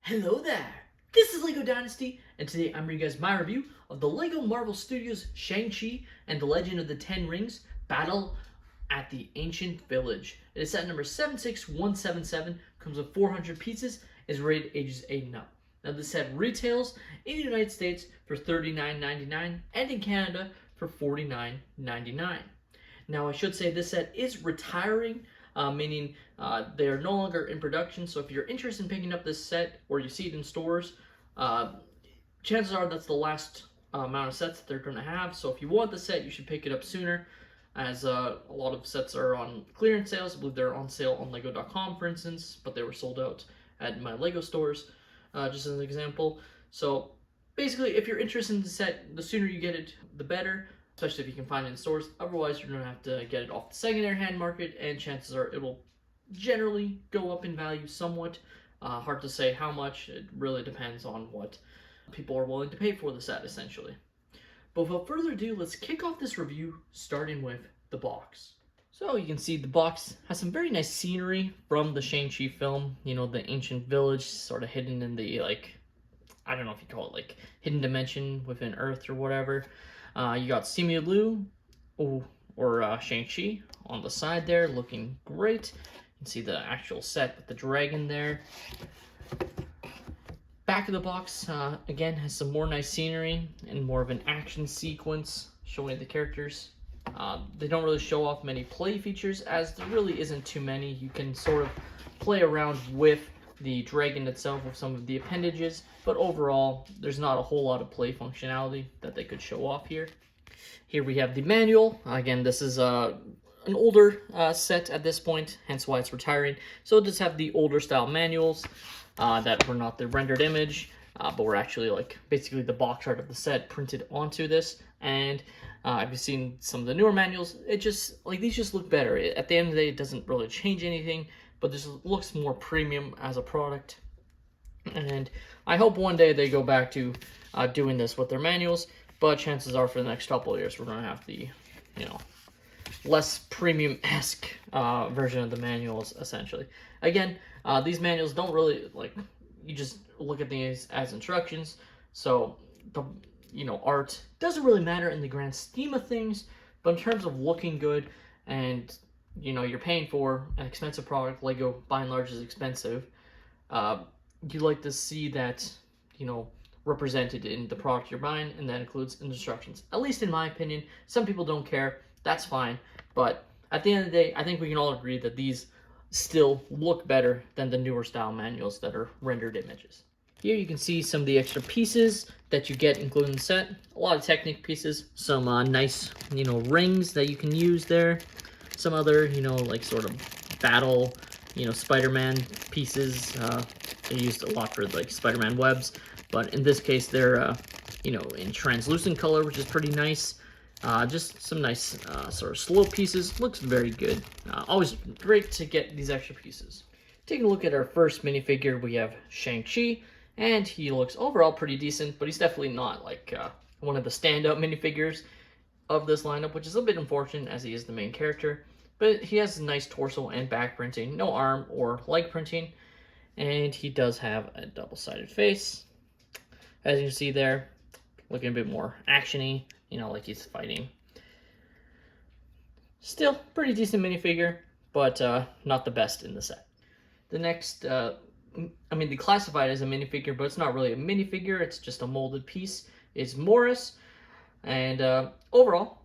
Hello there! This is LEGO Dynasty, and today I'm bringing you guys my review of the LEGO Marvel Studios Shang Chi and the Legend of the Ten Rings Battle at the Ancient Village. It is set number 76177, comes with 400 pieces, is rated ages 8 and up. Now this set retails in the United States for $39.99 and in Canada for $49.99. Now I should say this set is retiring, meaning they are no longer in production. So if you're interested in picking up this set or you see it in stores, chances are that's the last amount of sets that they're going to have. So if you want the set, you should pick it up sooner, as a lot of sets are on clearance sales. I believe they're on sale on Lego.com, for instance, but they were sold out at my Lego stores, just as an example. So basically, if you're interested in the set, the sooner you get it, the better, especially if you can find it in stores. Otherwise, you're going to have to get it off the secondary hand market, and chances are it will generally go up in value somewhat. Hard to say how much. It really depends on what people are willing to pay for the set, essentially. But without further ado, let's kick off this review, starting with the box. So you can see the box has some very nice scenery from the Shang-Chi film. You know, the ancient village sort of hidden in the, I don't know if you call it, hidden dimension within Earth or whatever. You got Simu Liu, or Shang-Chi, on the side there, looking great. You can see the actual set with the dragon there. Back of the box, again, has some more nice scenery and more of an action sequence showing the characters. They don't really show off many play features, as there really isn't too many. You can sort of play around with the dragon itself with some of the appendages, but overall, there's not a whole lot of play functionality that they could show off here. Here we have the manual. Again, this is an older set at this point, hence why it's retiring. So it does have the older style manuals that were not the rendered image, but were actually basically the box art of the set printed onto this. And if you've seen some of the newer manuals, it just, these just look better. At the end of the day, it doesn't really change anything, but this looks more premium as a product. And I hope one day they go back to doing this with their manuals, but chances are for the next couple of years, we're going to have the, less premium-esque version of the manuals, essentially. Again, these manuals don't really, you just look at these as instructions, so the, art doesn't really matter in the grand scheme of things, but in terms of looking good and, you're paying for an expensive product, Lego by and large is expensive, you like to see that, represented in the product you're buying, and that includes instructions. At least in my opinion. Some people don't care, that's fine, but at the end of the day, I think we can all agree that these still look better than the newer style manuals that are rendered images. Here you can see some of the extra pieces that you get included in the set. A lot of Technic pieces, some nice, rings that you can use there. Some other, sort of battle, Spider-Man pieces. They're used a lot for, Spider-Man webs. But in this case, they're, in translucent color, which is pretty nice. Just some nice sort of slow pieces. Looks very good. Always great to get these extra pieces. Taking a look at our first minifigure, we have Shang-Chi. And he looks overall pretty decent, but he's definitely not one of the standout minifigures of this lineup, which is a bit unfortunate as he is the main character. But he has a nice torso and back printing, no arm or leg printing, and he does have a double-sided face. As you can see there, looking a bit more actiony, like he's fighting. Still, pretty decent minifigure, but not the best in the set. The next, the classified as a minifigure, but it's not really a minifigure, it's just a molded piece, is Morris, and overall,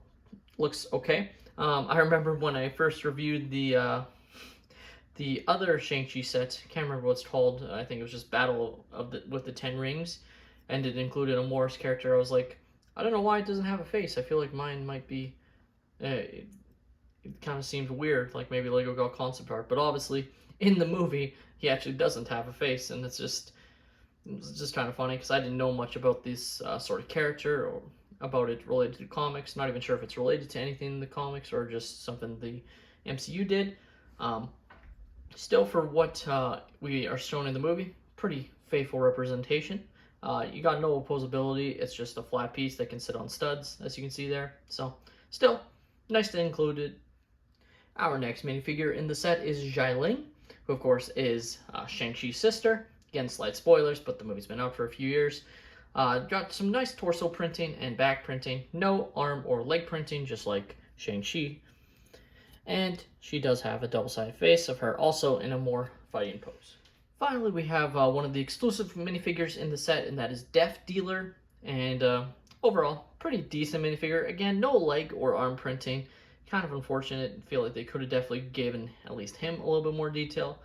looks okay. I remember when I first reviewed the other Shang-Chi set, can't remember what it's called, I think it was just Battle with the Ten Rings, and it included a Morris character. I was like, I don't know why it doesn't have a face. I feel like mine might be, it kind of seemed weird, like maybe Lego got concept art, but obviously, in the movie, he actually doesn't have a face, and it's just kind of funny, because I didn't know much about this sort of character, or about it related to comics. Not even sure if it's related to anything in the comics, or just something the MCU did. Still, for what we are shown in the movie, pretty faithful representation. You got no opposability, it's just a flat piece that can sit on studs, as you can see there. So, still, nice to include it. Our next minifigure in the set is Xialing, who of course is Shang-Chi's sister, Again, slight spoilers, but the movie's been out for a few years. Got some nice torso printing and back printing. No arm or leg printing, just like Shang Chi. And she does have a double-sided face of her, also in a more fighting pose. Finally, we have one of the exclusive minifigures in the set, and that is Death Dealer. And overall, pretty decent minifigure. Again, no leg or arm printing. Kind of unfortunate. I feel like they could have definitely given at least him a little bit more detail.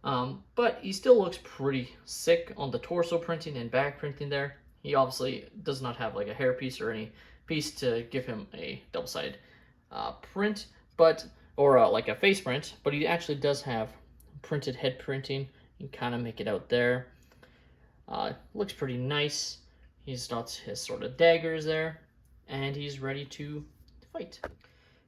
But he still looks pretty sick on the torso printing and back printing there. He obviously does not have like a hairpiece or any piece to give him a double-sided print, or like a face print, but he actually does have printed head printing. You can kind of make it out there. Looks pretty nice. He's got his sort of daggers there, and he's ready to fight.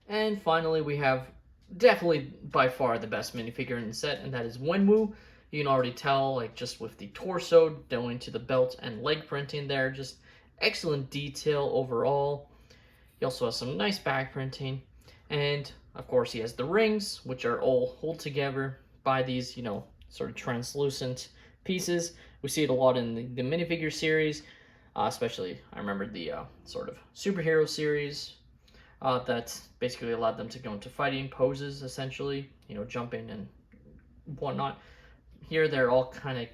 And finally, we have definitely by far the best minifigure in the set, and that is Wenwu. You can already tell, like, just with the torso going to the belt and leg printing there, just excellent detail overall. He also has some nice back printing, and of course he has the rings, which are all held together by these, you know, sort of translucent pieces. We see it a lot in the minifigure series, especially I remember the sort of superhero series. That basically allowed them to go into fighting poses, essentially, you know, jumping and whatnot. Here they're all kind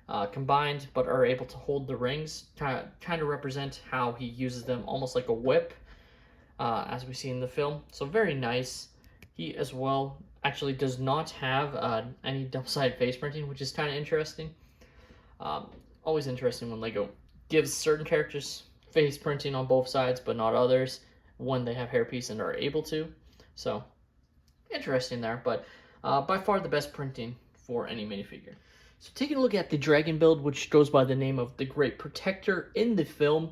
of combined, but are able to hold the rings, kind of represent how he uses them almost like a whip, as we see in the film. So very nice. He as well actually does not have any double-sided face printing, which is kind of interesting. Always interesting when Lego gives certain characters face printing on both sides, but not others, when they have hairpiece and are able to. So interesting there, but by far the best printing for any minifigure. So taking a look at the dragon build, which goes by the name of the Great Protector in the film,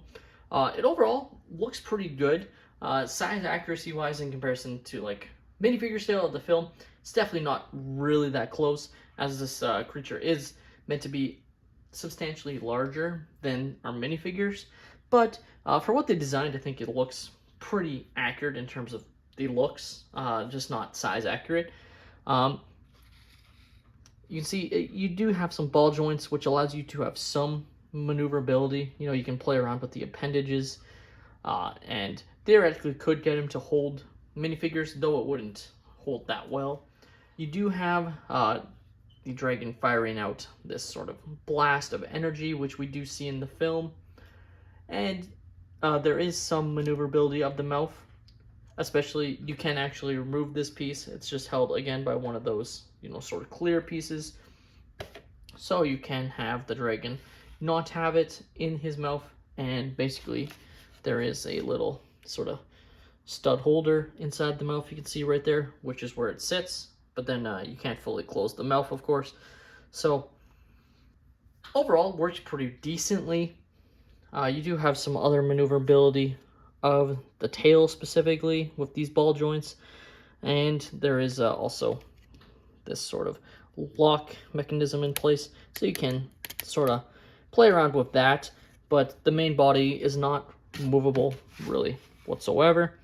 it overall looks pretty good. Size accuracy wise, in comparison to like minifigure scale of the film, it's definitely not really that close, as this creature is meant to be substantially larger than our minifigures. But for what they designed, I think it looks pretty accurate in terms of the looks, just not size accurate. You can see you do have some ball joints, which allows you to have some maneuverability. You know, you can play around with the appendages, and theoretically could get him to hold minifigures, though it wouldn't hold that well. You do have the dragon firing out this sort of blast of energy, which we do see in the film, and there is some maneuverability of the mouth. Especially, you can actually remove this piece. It's just held again by one of those, you know, sort of clear pieces. So you can have the dragon not have it in his mouth, and basically there is a little sort of stud holder inside the mouth, you can see right there, which is where it sits. But then you can't fully close the mouth, of course. So overall, works pretty decently. You do have some other maneuverability of the tail specifically with these ball joints, and there is also this sort of lock mechanism in place, so you can sort of play around with that, but the main body is not movable really whatsoever.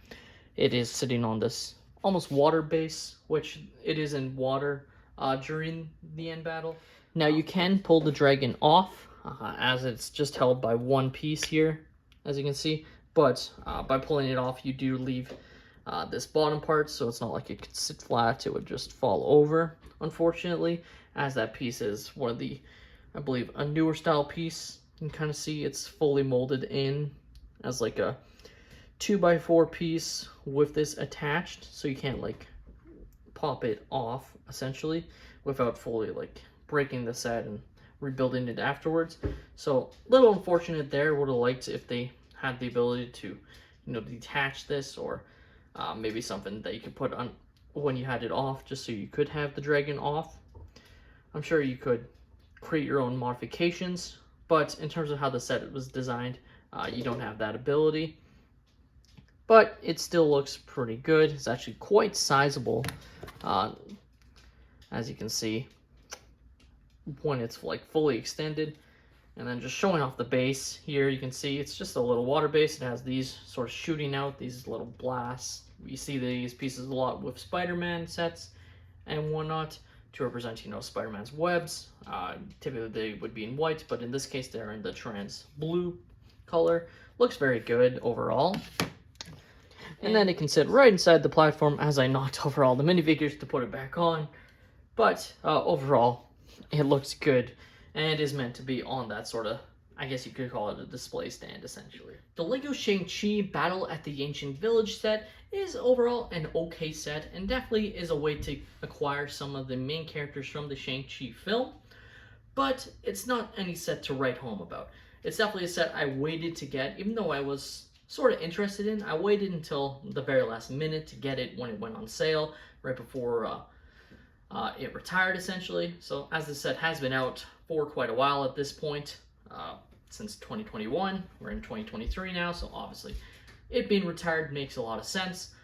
It is sitting on this almost water base, which it is in water during the end battle. Now you can pull the dragon off, as it's just held by one piece here, as you can see, but by pulling it off, you do leave this bottom part, so it's not like it could sit flat. It would just fall over, unfortunately, as that piece is one of the, I believe, a newer style piece. You can kind of see it's fully molded in as like a 2x4 piece with this attached, so you can't like pop it off essentially without fully like breaking the set and rebuilding it afterwards. So a little unfortunate there. Would have liked if they had the ability to, you know, detach this, or maybe something that you could put on when you had it off, just so you could have the dragon off. I'm sure you could create your own modifications, but in terms of how the set was designed, you don't have that ability. But it still looks pretty good. It's actually quite sizable, as you can see, when it's like fully extended. And then just showing off the base here, you can see it's just a little water base. It has these sort of shooting out, these little blasts. You see these pieces a lot with Spider-Man sets and whatnot. to represent, Spider-Man's webs. Typically they would be in white, but in this case they're in the trans blue color. Looks very good overall. And then it can sit right inside the platform as I knocked over all the minifigures to put it back on. But overall, it looks good and is meant to be on that sort of, I guess you could call it a display stand, essentially. The LEGO Shang Chi Battle at the Ancient Village set is overall an okay set, and definitely is a way to acquire some of the main characters from the Shang Chi film, but it's not any set to write home about. It's definitely a set I waited to get, even though I was sort of interested in. I waited until the very last minute to get it when it went on sale, right before it retired, essentially. So as the set has been out for quite a while at this point, since 2021, we're in 2023 now, so obviously it being retired makes a lot of sense.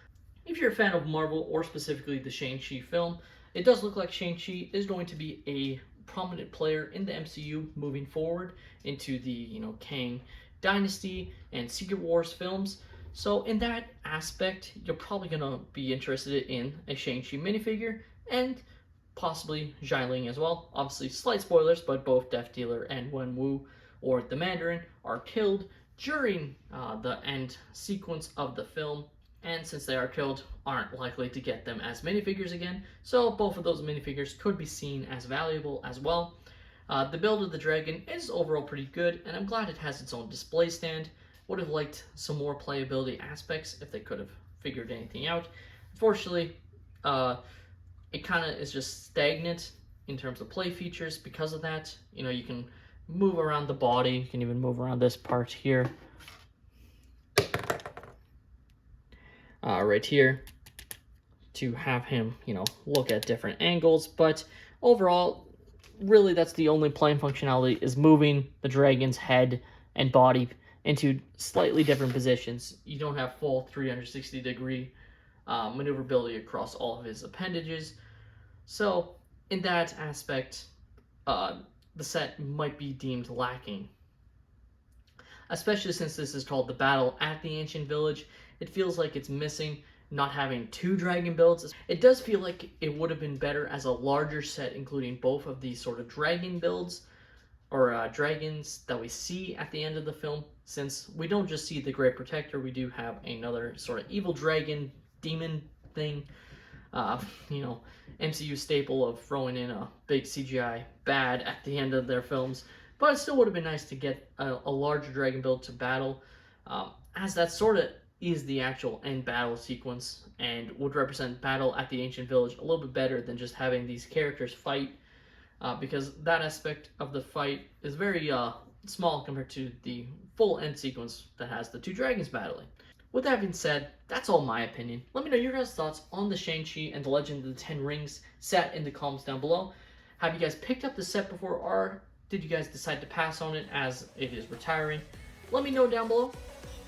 If you're a fan of Marvel, or specifically the Shang-Chi film, it does look like Shang-Chi is going to be a prominent player in the MCU moving forward into the, Kang Dynasty and Secret Wars films. So in that aspect, you're probably going to be interested in a Shang-Chi minifigure, and possibly Xialing as well. Obviously, slight spoilers, but both Death Dealer and Wenwu, or the Mandarin, are killed during the end sequence of the film, and since they are killed, aren't likely to get them as minifigures again, so both of those minifigures could be seen as valuable as well. The build of the dragon is overall pretty good, and I'm glad it has its own display stand. Would have liked some more playability aspects if they could have figured anything out. Unfortunately, it kind of is just stagnant in terms of play features because of that. You can move around the body, you can even move around this part here. Right here, to have him, look at different angles, but overall, really that's the only playing functionality, is moving the dragon's head and body into slightly different positions. You don't have full 360-degree maneuverability across all of his appendages. So in that aspect, the set might be deemed lacking. Especially since this is called the Battle at the Ancient Village, it feels like it's missing not having two dragon builds. It does feel like it would have been better as a larger set, including both of these sort of dragon builds, or dragons that we see at the end of the film. Since we don't just see the Great Protector, we do have another sort of evil dragon demon thing. MCU staple of throwing in a big CGI bad at the end of their films. But it still would have been nice to get a larger dragon build to battle, as that sort of is the actual end battle sequence, and would represent Battle at the Ancient Village a little bit better than just having these characters fight, because that aspect of the fight is very small compared to the full end sequence that has the two dragons battling. With that being said, that's all my opinion. Let me know your guys' thoughts on the Shang-Chi and the Legend of the Ten Rings set in the comments down below. Have you guys picked up the set before, or did you guys decide to pass on it as it is retiring? Let me know down below.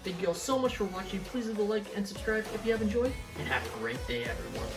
Thank you all so much for watching. Please leave a like and subscribe if you have enjoyed, and have a great day, everyone.